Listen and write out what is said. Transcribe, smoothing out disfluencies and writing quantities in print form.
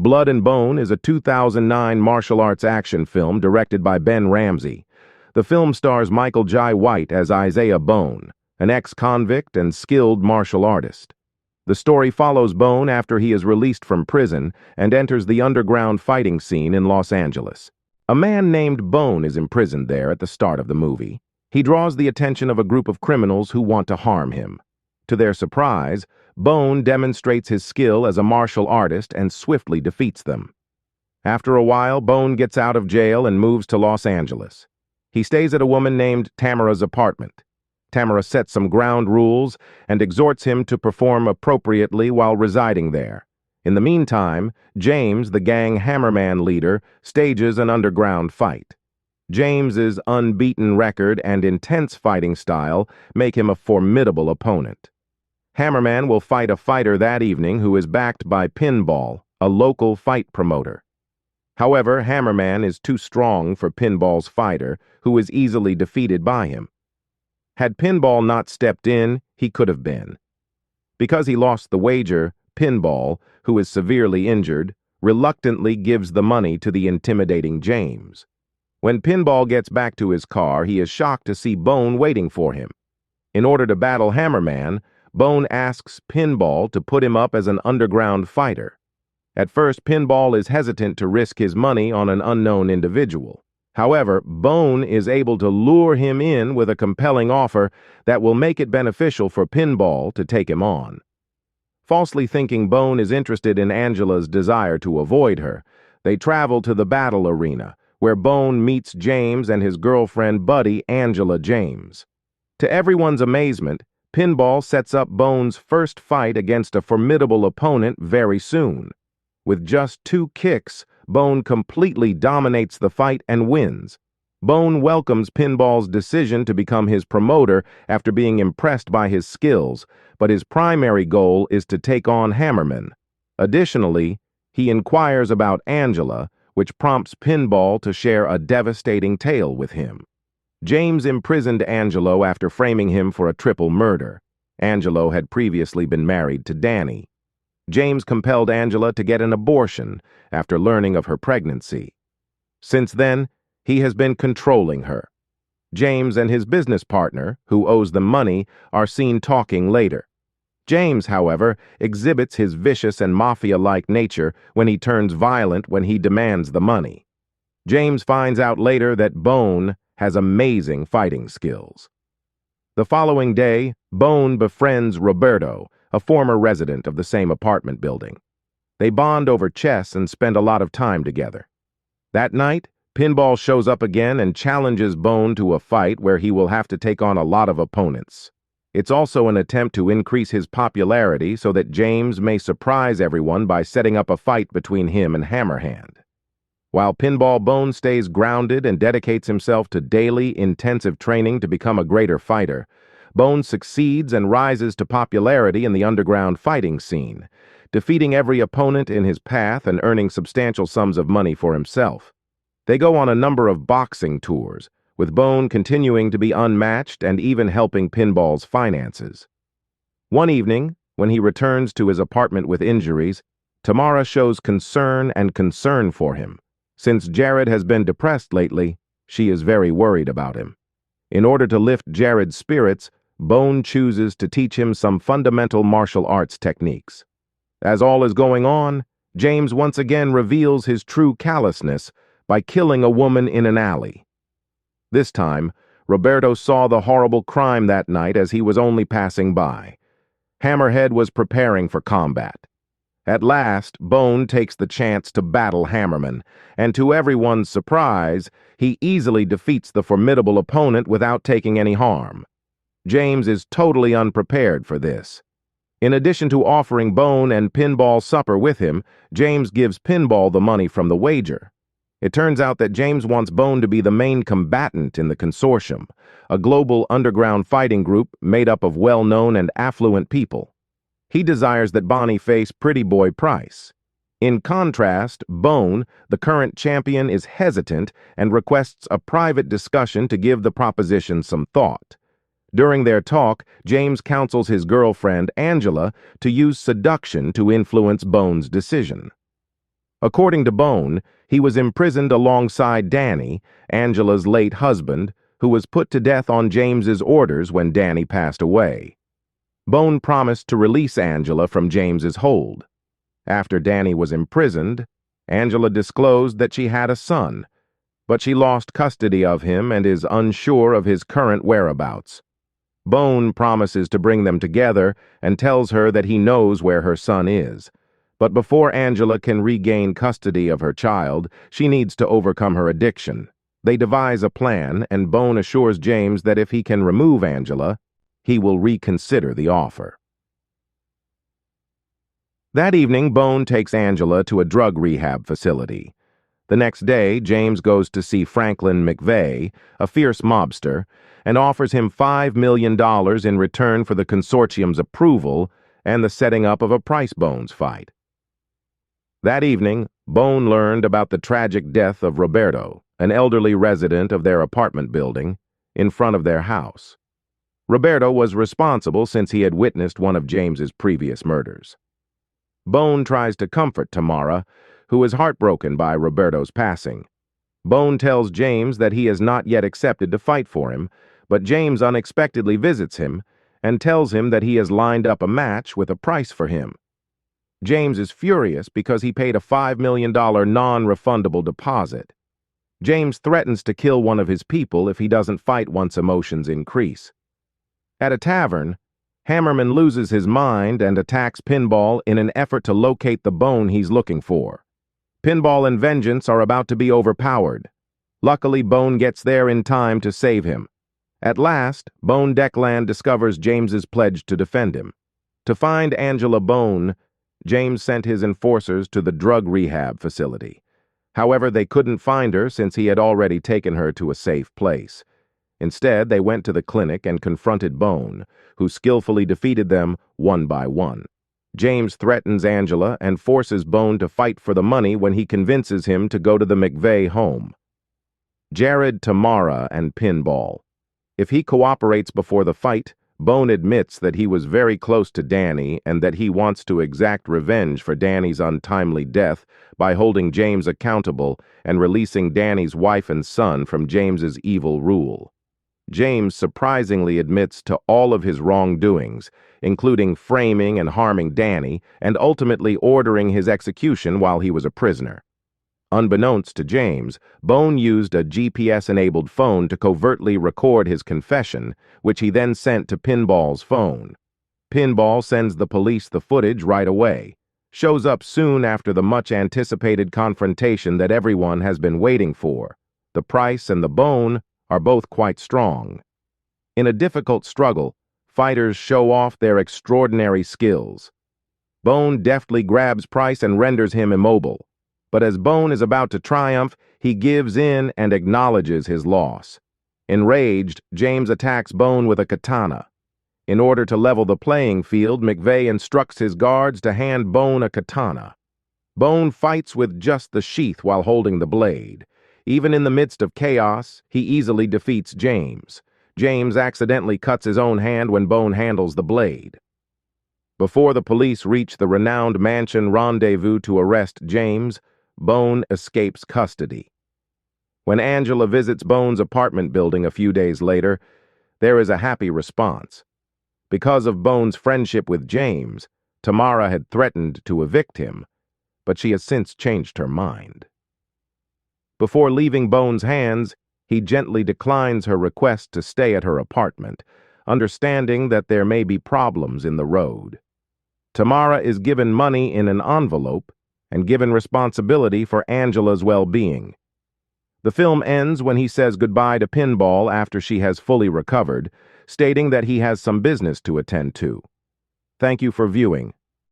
Blood and Bone is a 2009 martial arts action film directed by Ben Ramsey. The film stars Michael Jai White as Isaiah Bone, an ex-convict and skilled martial artist. The story follows Bone after he is released from prison and enters the underground fighting scene in Los Angeles. A man named Bone is imprisoned there at the start of the movie. He draws the attention of a group of criminals who want to harm him. To their surprise, Bone demonstrates his skill as a martial artist and swiftly defeats them. After a while, Bone gets out of jail and moves to Los Angeles. He stays at a woman named Tamara's apartment. Tamara sets some ground rules and exhorts him to perform appropriately while residing there. In the meantime, James, the gang Hammerman leader, stages an underground fight. James's unbeaten record and intense fighting style make him a formidable opponent. Hammerman will fight a fighter that evening who is backed by Pinball, a local fight promoter. However, Hammerman is too strong for Pinball's fighter, who is easily defeated by him. Had Pinball not stepped in, he could have been. Because he lost the wager, Pinball, who is severely injured, reluctantly gives the money to the intimidating James. When Pinball gets back to his car, he is shocked to see Bone waiting for him. In order to battle Hammerman, Bone asks Pinball to put him up as an underground fighter. At first, Pinball is hesitant to risk his money on an unknown individual. However, Bone is able to lure him in with a compelling offer that will make it beneficial for Pinball to take him on. Falsely thinking Bone is interested in Angela's desire to avoid her, they travel to the battle arena, where Bone meets James and his girlfriend Buddy, Angela James. To everyone's amazement, Pinball sets up Bone's first fight against a formidable opponent very soon. With just 2 kicks, Bone completely dominates the fight and wins. Bone welcomes Pinball's decision to become his promoter after being impressed by his skills, but his primary goal is to take on Hammerman. Additionally, he inquires about Angela, which prompts Pinball to share a devastating tale with him. James imprisoned Angelo after framing him for a triple murder. Angelo had previously been married to Danny. James compelled Angela to get an abortion after learning of her pregnancy. Since then, he has been controlling her. James and his business partner, who owes them money, are seen talking later. James, however, exhibits his vicious and mafia-like nature when he turns violent when he demands the money. James finds out later that Bone has amazing fighting skills. The following day, Bone befriends Roberto, a former resident of the same apartment building. They bond over chess and spend a lot of time together. That night, Pinball shows up again and challenges Bone to a fight where he will have to take on a lot of opponents. It's also an attempt to increase his popularity so that James may surprise everyone by setting up a fight between him and Hammerhand. While Pinball Bone stays grounded and dedicates himself to daily, intensive training to become a greater fighter, Bone succeeds and rises to popularity in the underground fighting scene, defeating every opponent in his path and earning substantial sums of money for himself. They go on a number of boxing tours, with Bone continuing to be unmatched and even helping Pinball's finances. One evening, when he returns to his apartment with injuries, Tamara shows concern for him. Since Jared has been depressed lately, she is very worried about him. In order to lift Jared's spirits, Bone chooses to teach him some fundamental martial arts techniques. As all is going on, James once again reveals his true callousness by killing a woman in an alley. This time, Roberto saw the horrible crime that night as he was only passing by. Hammerhead was preparing for combat. At last, Bone takes the chance to battle Hammerman, and to everyone's surprise, he easily defeats the formidable opponent without taking any harm. James is totally unprepared for this. In addition to offering Bone and Pinball supper with him, James gives Pinball the money from the wager. It turns out that James wants Bone to be the main combatant in the consortium, a global underground fighting group made up of well-known and affluent people. He desires that Bonnie face Pretty Boy Price. In contrast, Bone, the current champion, is hesitant and requests a private discussion to give the proposition some thought. During their talk, James counsels his girlfriend, Angela, to use seduction to influence Bone's decision. According to Bone, he was imprisoned alongside Danny, Angela's late husband, who was put to death on James's orders when Danny passed away. Bone promised to release Angela from James's hold. After Danny was imprisoned, Angela disclosed that she had a son, but she lost custody of him and is unsure of his current whereabouts. Bone promises to bring them together and tells her that he knows where her son is. But before Angela can regain custody of her child, she needs to overcome her addiction. They devise a plan, and Bone assures James that if he can remove Angela, he will reconsider the offer. That evening, Bone takes Angela to a drug rehab facility. The next day, James goes to see Franklin McVeigh, a fierce mobster, and offers him $5 million in return for the consortium's approval and the setting up of a Price Bones fight. That evening, Bone learned about the tragic death of Roberto, an elderly resident of their apartment building, in front of their house. Roberto was responsible since he had witnessed one of James's previous murders. Bone tries to comfort Tamara, who is heartbroken by Roberto's passing. Bone tells James that he has not yet accepted to fight for him, but James unexpectedly visits him and tells him that he has lined up a match with a price for him. James is furious because he paid a $5 million non-refundable deposit. James threatens to kill one of his people if he doesn't fight once emotions increase. At a tavern, Hammerman loses his mind and attacks Pinball in an effort to locate the bone he's looking for. Pinball and Vengeance are about to be overpowered. Luckily, Bone gets there in time to save him. At last, Bone Deckland discovers James's pledge to defend him. To find Angela Bone, James sent his enforcers to the drug rehab facility. However, they couldn't find her since he had already taken her to a safe place. Instead, they went to the clinic and confronted Bone, who skillfully defeated them one by one. James threatens Angela and forces Bone to fight for the money when he convinces him to go to the McVeigh home. Jared, Tamara, and Pinball. If he cooperates before the fight, Bone admits that he was very close to Danny and that he wants to exact revenge for Danny's untimely death by holding James accountable and releasing Danny's wife and son from James's evil rule. James surprisingly admits to all of his wrongdoings, including framing and harming Danny, and ultimately ordering his execution while he was a prisoner. Unbeknownst to James, Bone used a GPS-enabled phone to covertly record his confession, which he then sent to Pinball's phone. Pinball sends the police the footage right away, shows up soon after the much-anticipated confrontation that everyone has been waiting for. The Price and the Bone are both quite strong. In a difficult struggle, fighters show off their extraordinary skills. Bone deftly grabs Price and renders him immobile. But as Bone is about to triumph, he gives in and acknowledges his loss. Enraged, James attacks Bone with a katana. In order to level the playing field, McVeigh instructs his guards to hand Bone a katana. Bone fights with just the sheath while holding the blade. Even in the midst of chaos, he easily defeats James. James accidentally cuts his own hand when Bone handles the blade. Before the police reach the renowned mansion rendezvous to arrest James, Bone escapes custody. When Angela visits Bone's apartment building a few days later, there is a happy response. Because of Bone's friendship with James, Tamara had threatened to evict him, but she has since changed her mind. Before leaving Bone's hands, he gently declines her request to stay at her apartment, understanding that there may be problems in the road. Tamara is given money in an envelope and given responsibility for Angela's well-being. The film ends when he says goodbye to Pinball after she has fully recovered, stating that he has some business to attend to. Thank you for viewing.